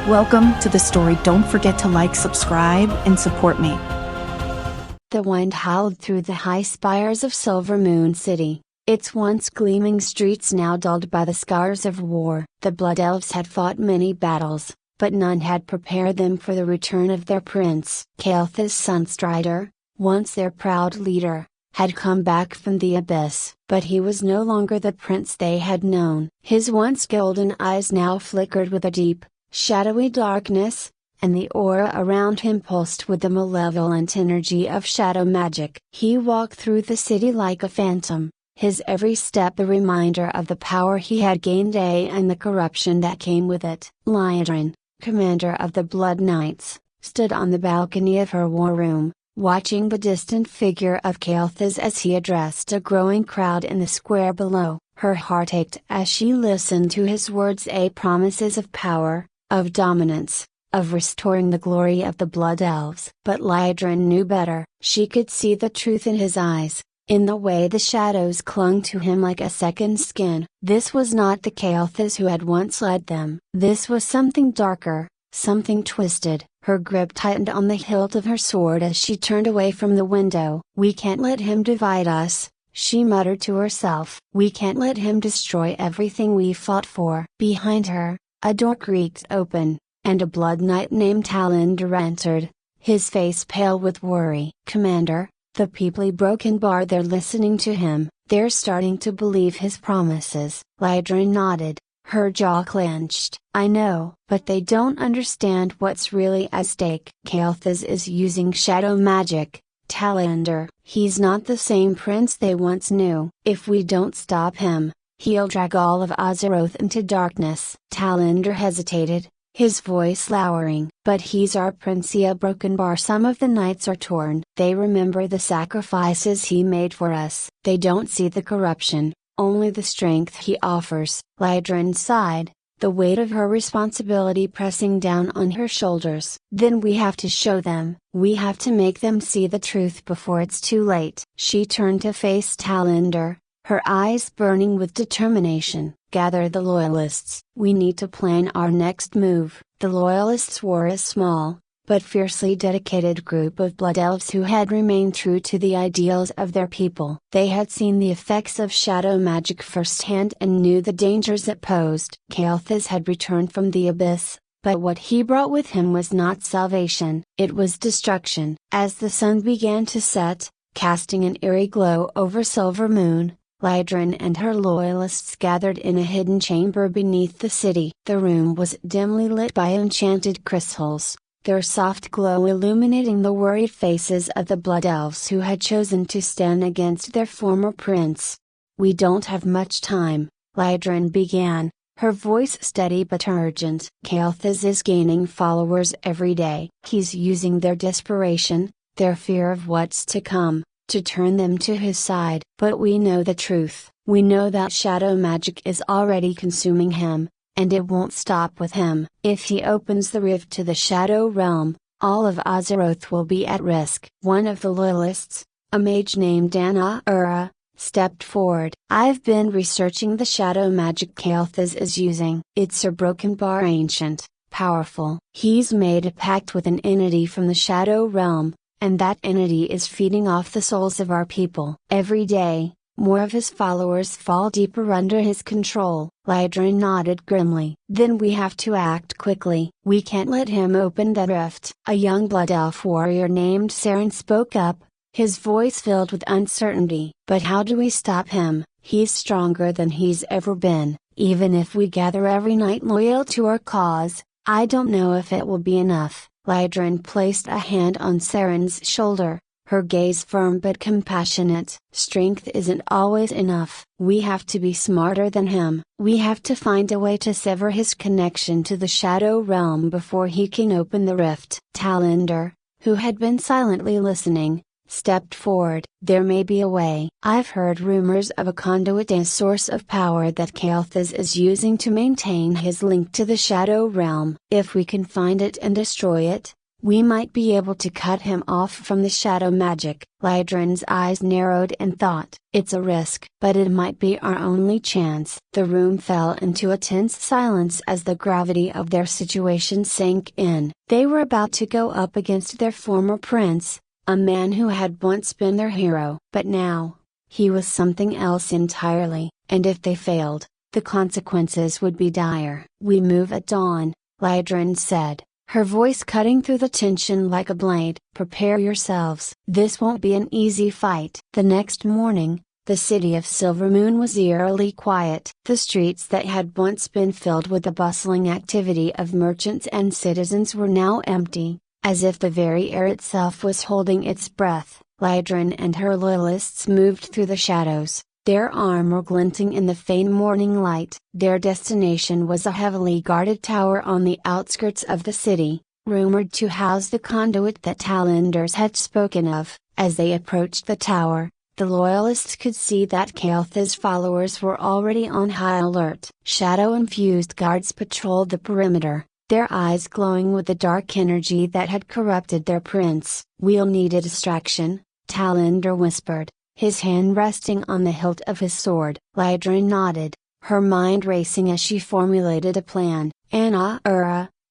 Welcome to the story. Don't forget to like, subscribe, and support me. The wind howled through the high spires of Silver Moon City, its once gleaming streets now dulled by the scars of war. The Blood Elves had fought many battles, but none had prepared them for the return of their prince. Kael'thas Sunstrider, once their proud leader, had come back from the abyss. But he was no longer the prince they had known. His once golden eyes now flickered with a deep, shadowy darkness, and the aura around him pulsed with the malevolent energy of shadow magic. He walked through the city like a phantom, his every step a reminder of the power he had gained and the corruption that came with it. Lingerie, commander of the Blood Knights, stood on the balcony of her war room, watching the distant figure of Kael'thas as he addressed a growing crowd in the square below. Her heart ached as she listened to his words, promises of power, of dominance, of restoring the glory of the Blood Elves. But Lingerie knew better. She could see the truth in his eyes, in the way the shadows clung to him like a second skin. This was not the Kael'thas who had once led them. This was something darker, something twisted. Her grip tightened on the hilt of her sword as she turned away from the window. "We can't let him divide us," she muttered to herself. "We can't let him destroy everything we fought for." Behind her, a door creaked open, and a Blood Knight named Talender entered, his face pale with worry. "Commander, the people broke and barred. They're listening to him, they're starting to believe his promises." Lingerie nodded, her jaw clenched. "I know, but they don't understand what's really at stake. Kael'thas is using shadow magic, Talender. He's not the same prince they once knew. If we don't stop him, he'll drag all of Azeroth into darkness." Talender hesitated, his voice lowering. "But he's our prince." A broken bar. "Some of the knights are torn. They remember the sacrifices he made for us. They don't see the corruption, only the strength he offers." Lingerie sighed, the weight of her responsibility pressing down on her shoulders. "Then we have to show them. We have to make them see the truth before it's too late." She turned to face Talender, her eyes burning with determination. "Gather the loyalists. We need to plan our next move." The loyalists were a small, but fiercely dedicated group of Blood Elves who had remained true to the ideals of their people. They had seen the effects of shadow magic firsthand and knew the dangers it posed. Kael'thas had returned from the abyss, but what he brought with him was not salvation, it was destruction. As the sun began to set, casting an eerie glow over Silver Moon, Lingerie and her loyalists gathered in a hidden chamber beneath the city. The room was dimly lit by enchanted crystals, their soft glow illuminating the worried faces of the Blood Elves who had chosen to stand against their former prince. "We don't have much time," Lingerie began, her voice steady but urgent. "Kael'thas is gaining followers every day. He's using their desperation, their fear of what's to come, to turn them to his side. But we know the truth. We know that shadow magic is already consuming him, and it won't stop with him. If he opens the rift to the Shadow Realm, all of Azeroth will be at risk." One of the loyalists, a mage named Anna, stepped forward. "I've been researching the shadow magic Kael'thas is using. It's a broken bar, ancient, powerful. He's made a pact with an entity from the Shadow Realm, and that entity is feeding off the souls of our people. Every day, more of his followers fall deeper under his control." Lingerie nodded grimly. "Then we have to act quickly. We can't let him open the rift." A young Blood Elf warrior named Saren spoke up, his voice filled with uncertainty. "But how do we stop him? He's stronger than he's ever been. Even if we gather every knight loyal to our cause, I don't know if it will be enough." Lingerie placed a hand on Saren's shoulder, her gaze firm but compassionate. "Strength isn't always enough. We have to be smarter than him. We have to find a way to sever his connection to the Shadow Realm before he can open the rift." Talender, who had been silently listening, stepped forward. "There may be a way. I've heard rumors of a conduit and source of power that Kael'thas is using to maintain his link to the Shadow Realm. If we can find it and destroy it, We might be able to cut him off from the shadow magic. Lydrin's eyes narrowed in thought. It's a risk, but it might be our only chance. The room fell into a tense silence as the gravity of their situation sank in. They were about to go up against their former prince, a man who had once been their hero. But now, he was something else entirely, and if they failed, the consequences would be dire. We move at dawn, Lydrin said, her voice cutting through the tension like a blade. Prepare yourselves. This won't be an easy fight. The next morning, the city of Silvermoon was eerily quiet. The streets that had once been filled with the bustling activity of merchants and citizens were now empty, as if the very air itself was holding its breath. Lydrin and her loyalists moved through the shadows, their armor glinting in the faint morning light. Their destination was a heavily guarded tower on the outskirts of the city, rumored to house the conduit that Talenders had spoken of. As they approached the tower, the loyalists could see that Kael'thas' followers were already on high alert. Shadow-infused guards patrolled the perimeter, their eyes glowing with the dark energy that had corrupted their prince. "We'll need a distraction," Talender whispered, his hand resting on the hilt of his sword. Lydrin nodded, her mind racing as she formulated a plan. "Anna,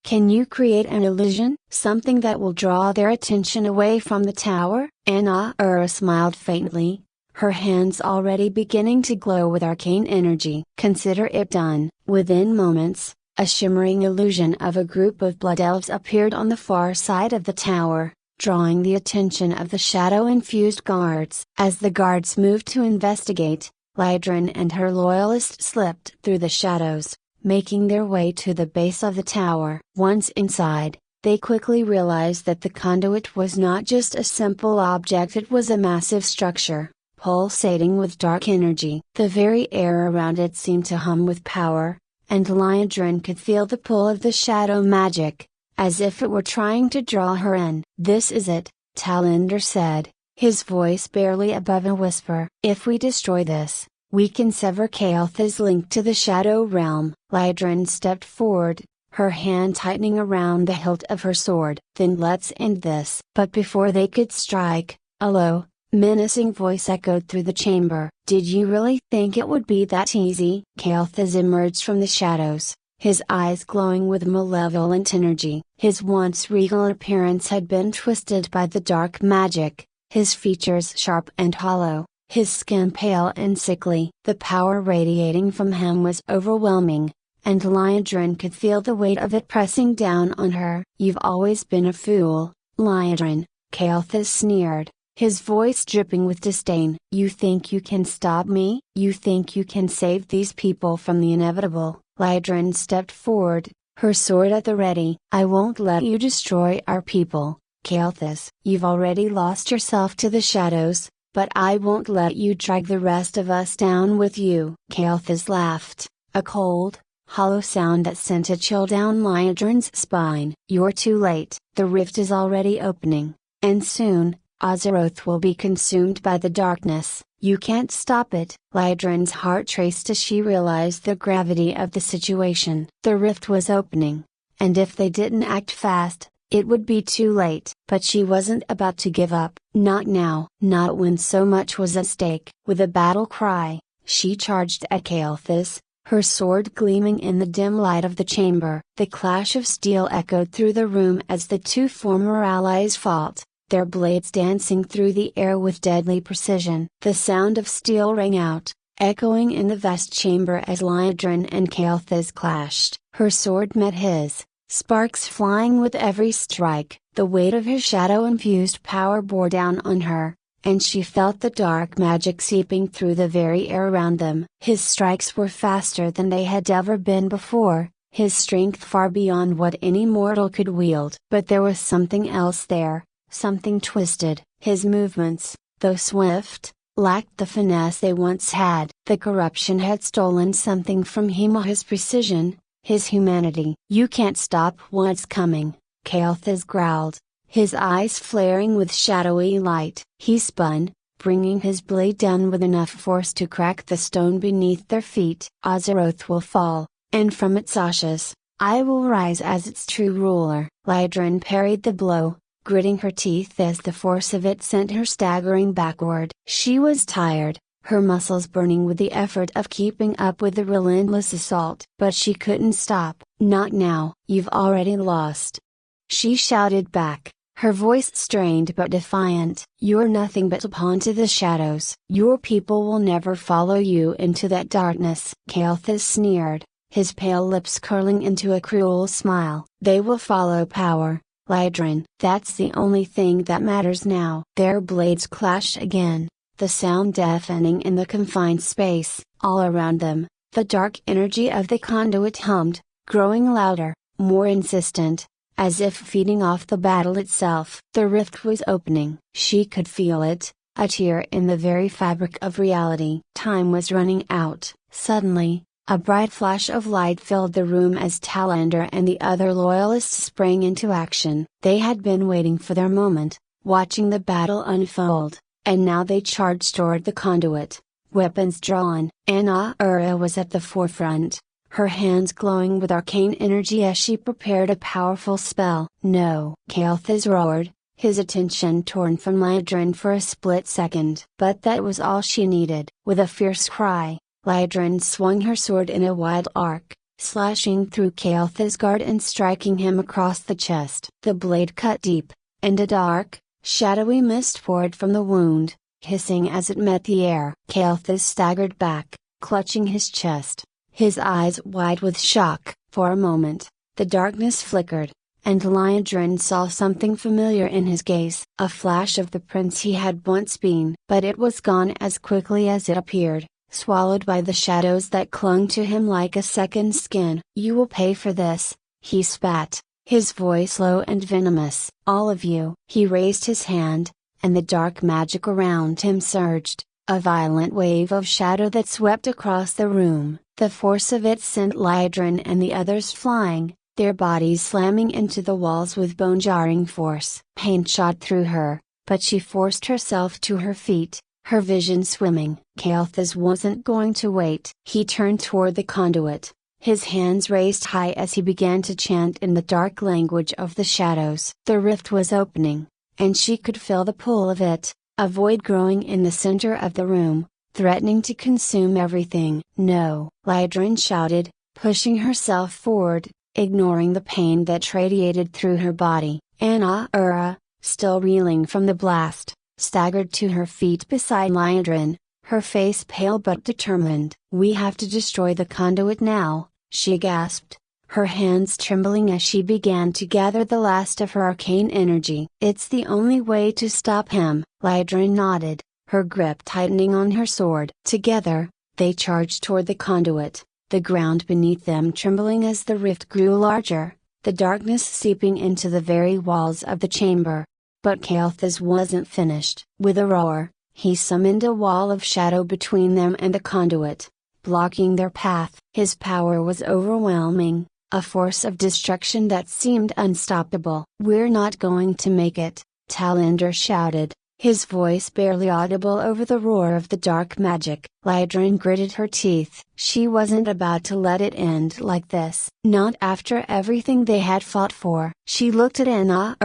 can you create an illusion? Something that will draw their attention away from the tower?" Anna smiled faintly, her hands already beginning to glow with arcane energy. "Consider it done." Within moments, a shimmering illusion of a group of blood elves appeared on the far side of the tower, drawing the attention of the shadow-infused guards. As the guards moved to investigate, Lydrin and her loyalists slipped through the shadows, making their way to the base of the tower. Once inside, they quickly realized that the conduit was not just a simple object, it was a massive structure, pulsating with dark energy. The very air around it seemed to hum with power, and Lydrin could feel the pull of the shadow magic, as if it were trying to draw her in. "This is it," Talender said, his voice barely above a whisper. "If we destroy this, we can sever Kael'thas' link to the Shadow Realm." Lydrin stepped forward, her hand tightening around the hilt of her sword. "Then let's end this." But before they could strike, a low, menacing voice echoed through the chamber. "Did you really think it would be that easy?" Kael'thas emerged from the shadows, his eyes glowing with malevolent energy. His once regal appearance had been twisted by the dark magic, his features sharp and hollow, his skin pale and sickly. The power radiating from him was overwhelming, and Lydrin could feel the weight of it pressing down on her. "You've always been a fool, Lydrin," Kael'thas sneered, his voice dripping with disdain. "You think you can stop me? You think you can save these people from the inevitable?" Lydrin stepped forward, her sword at the ready. "I won't let you destroy our people, Kael'thas. You've already lost yourself to the shadows, but I won't let you drag the rest of us down with you." Kael'thas laughed, a cold, hollow sound that sent a chill down Lydrin's spine. "You're too late. The rift is already opening, and soon, Azeroth will be consumed by the darkness. You can't stop it." Lydrin's heart raced as she realized the gravity of the situation. The rift was opening, and if they didn't act fast, it would be too late. But she wasn't about to give up. Not now. Not when so much was at stake. With a battle cry, she charged at Kael'thas, her sword gleaming in the dim light of the chamber. The clash of steel echoed through the room as the two former allies fought, their blades dancing through the air with deadly precision. The sound of steel rang out, echoing in the vast chamber as Lydrin and Kael'thas clashed. Her sword met his, sparks flying with every strike. The weight of his shadow-infused power bore down on her, and she felt the dark magic seeping through the very air around them. His strikes were faster than they had ever been before, his strength far beyond what any mortal could wield. But there was something else there, something twisted. His movements, though swift, lacked the finesse they once had. The corruption had stolen something from him, his precision, his humanity. "You can't stop what's coming," Kael'thas growled, his eyes flaring with shadowy light. He spun, bringing his blade down with enough force to crack the stone beneath their feet. "Azeroth will fall, and from its ashes, I will rise as its true ruler. Lydrin parried the blow, gritting her teeth as the force of it sent her staggering backward. She was tired, her muscles burning with the effort of keeping up with the relentless assault. But she couldn't stop. Not now. You've already lost. She shouted back, her voice strained but defiant. You're nothing but a pawn to the shadows. Your people will never follow you into that darkness. Kael'thas sneered, his pale lips curling into a cruel smile. They will follow power, Lydrin. That's the only thing that matters now. Their blades clashed again, the sound deafening in the confined space. All around them, the dark energy of the conduit hummed, growing louder, more insistent, as if feeding off the battle itself. The rift was opening. She could feel it, a tear in the very fabric of reality. Time was running out. Suddenly, a bright flash of light filled the room as Talander and the other loyalists sprang into action. They had been waiting for their moment, watching the battle unfold, and now they charged toward the conduit, weapons drawn. Anna was at the forefront, her hands glowing with arcane energy as she prepared a powerful spell. No! Kael'thas roared, his attention torn from Lydrin for a split second. But that was all she needed. With a fierce cry, Lydrin swung her sword in a wide arc, slashing through Kael'thas' guard and striking him across the chest. The blade cut deep, and a dark, shadowy mist poured from the wound, hissing as it met the air. Kael'thas staggered back, clutching his chest, his eyes wide with shock. For a moment, the darkness flickered, and Lydrin saw something familiar in his gaze. A flash of the prince he had once been. But it was gone as quickly as it appeared, swallowed by the shadows that clung to him like a second skin. You will pay for this, he spat, his voice low and venomous. All of you. He raised his hand, and the dark magic around him surged, a violent wave of shadow that swept across the room. The force of it sent Lydrin and the others flying, their bodies slamming into the walls with bone-jarring force. Pain shot through her, but she forced herself to her feet, her vision swimming. Kael'thas wasn't going to wait. He turned toward the conduit, his hands raised high as he began to chant in the dark language of the shadows. The rift was opening, and she could feel the pull of it, a void growing in the center of the room, threatening to consume everything. No! Lydrin shouted, pushing herself forward, ignoring the pain that radiated through her body. Anna, still reeling from the blast, staggered to her feet beside Lydrin, her face pale but determined. We have to destroy the conduit now, she gasped, her hands trembling as she began to gather the last of her arcane energy. It's the only way to stop him. Lydrin nodded, her grip tightening on her sword. Together, they charged toward the conduit, the ground beneath them trembling as the rift grew larger, the darkness seeping into the very walls of the chamber. But Kael'thas wasn't finished. With a roar, he summoned a wall of shadow between them and the conduit, blocking their path. His power was overwhelming, a force of destruction that seemed unstoppable. We're not going to make it, Talander shouted, his voice barely audible over the roar of the dark magic. Lydrin gritted her teeth. She wasn't about to let it end like this. Not after everything they had fought for. She looked at Anna,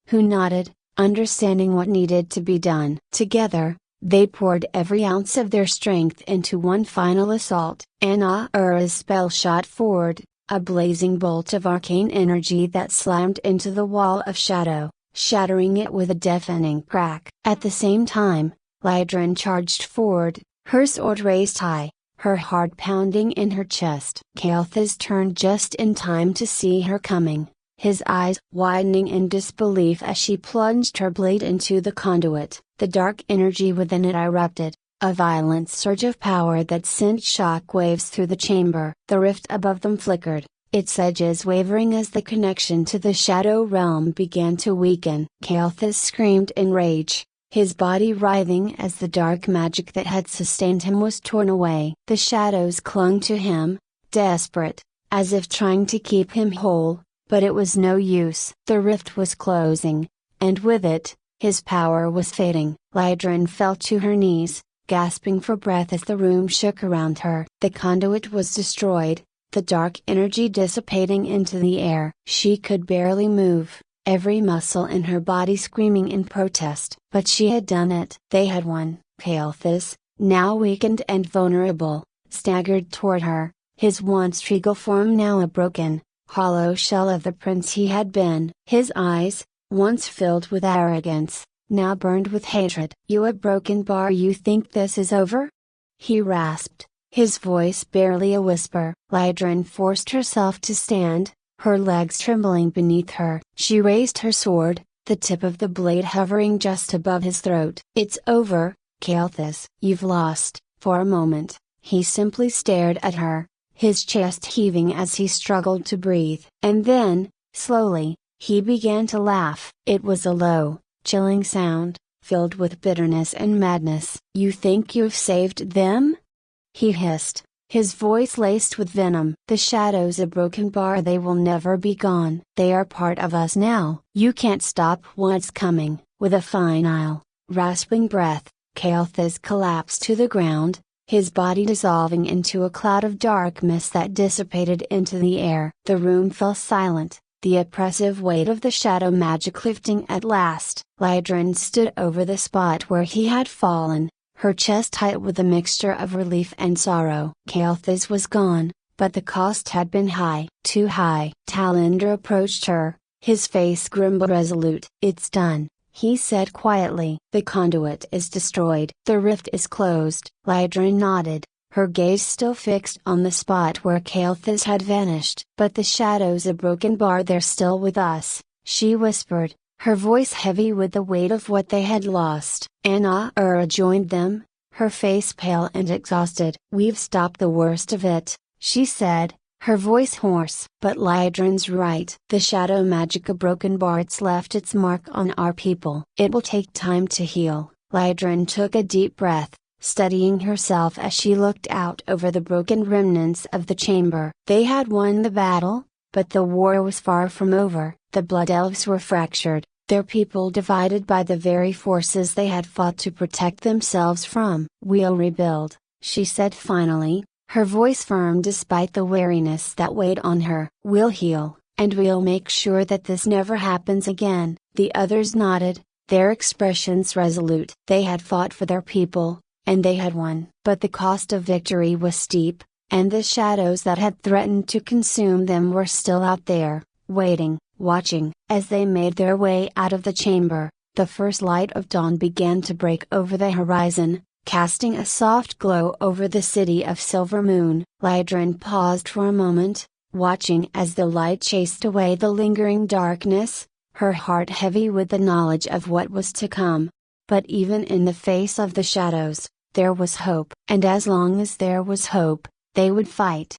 who nodded, understanding what needed to be done. Together, they poured every ounce of their strength into one final assault. Anna's spell shot forward, a blazing bolt of arcane energy that slammed into the wall of shadow, shattering it with a deafening crack. At the same time, Lydrin charged forward, her sword raised high, her heart pounding in her chest. Kael'thas turned just in time to see her coming, his eyes widening in disbelief as she plunged her blade into the conduit. The dark energy within it erupted, a violent surge of power that sent shock waves through the chamber. The rift above them flickered, its edges wavering as the connection to the shadow realm began to weaken. Kael'thas screamed in rage, his body writhing as the dark magic that had sustained him was torn away. The shadows clung to him, desperate, as if trying to keep him whole. But it was no use. The rift was closing, and with it, his power was fading. Lydrin fell to her knees, gasping for breath as the room shook around her. The conduit was destroyed, the dark energy dissipating into the air. She could barely move, every muscle in her body screaming in protest. But she had done it. They had won. Kael'thas, now weakened and vulnerable, staggered toward her, his once regal form now a broken, hollow shell of the prince he had been. His eyes, once filled with arrogance, now burned with hatred. "You a broken bar, you think this is over?" he rasped, his voice barely a whisper. Lydrin forced herself to stand, her legs trembling beneath her. She raised her sword, the tip of the blade hovering just above his throat. "It's over, Kael'thas." "You've lost." For a moment, he simply stared at her, his chest heaving as he struggled to breathe. And then, slowly, he began to laugh. It was a low, chilling sound, filled with bitterness and madness. "You think you've saved them?" he hissed, his voice laced with venom. "The shadows a broken bar, they will never be gone. They are part of us now. You can't stop what's coming." With a final, rasping breath, Kael'thas collapsed to the ground, his body dissolving into a cloud of dark mist that dissipated into the air. The room fell silent, the oppressive weight of the shadow magic lifting at last. Lydrin stood over the spot where he had fallen, her chest tight with a mixture of relief and sorrow. Kael'thas was gone, but the cost had been high. Too high. Talendra approached her, his face grim but resolute. "It's done," he said quietly. "The conduit is destroyed. The rift is closed." Lydrin nodded, her gaze still fixed on the spot where Kael'thas had vanished. "But the shadows a broken bar, they're still with us," she whispered, her voice heavy with the weight of what they had lost. Anna joined them, her face pale and exhausted. "We've stopped the worst of it," she said, her voice hoarse. "But Lydrin's right. The shadow magic a broken bar, it's left its mark on our people. It will take time to heal." Lydrin took a deep breath, steadying herself as she looked out over the broken remnants of the chamber. They had won the battle, but the war was far from over. The Blood Elves were fractured, their people divided by the very forces they had fought to protect themselves from. "We'll rebuild," she said finally, her voice firm despite the weariness that weighed on her. "We'll heal, and we'll make sure that this never happens again." The others nodded, their expressions resolute. They had fought for their people, and they had won. But the cost of victory was steep, and the shadows that had threatened to consume them were still out there, waiting, watching. As they made their way out of the chamber, the first light of dawn began to break over the horizon, casting a soft glow over the city of Silver Moon. Lydrin paused for a moment, watching as the light chased away the lingering darkness, her heart heavy with the knowledge of what was to come. But even in the face of the shadows, there was hope. And as long as there was hope, they would fight.